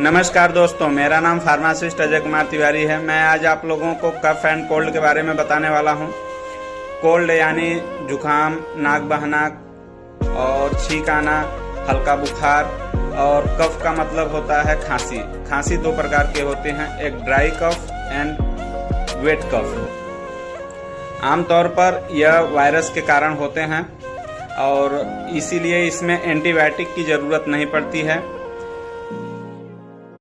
नमस्कार दोस्तों, मेरा नाम फार्मासिस्ट अजय कुमार तिवारी है। मैं आज आप लोगों को कफ एंड कोल्ड के बारे में बताने वाला हूं। कोल्ड यानी जुखाम, नाक बहना और छींक आना, हल्का बुखार, और कफ का मतलब होता है खांसी। खांसी दो प्रकार के होते हैं, एक ड्राई कफ एंड वेट कफ। आमतौर पर यह वायरस के कारण होते हैं और इसीलिए इसमें एंटीबायोटिक की ज़रूरत नहीं पड़ती है।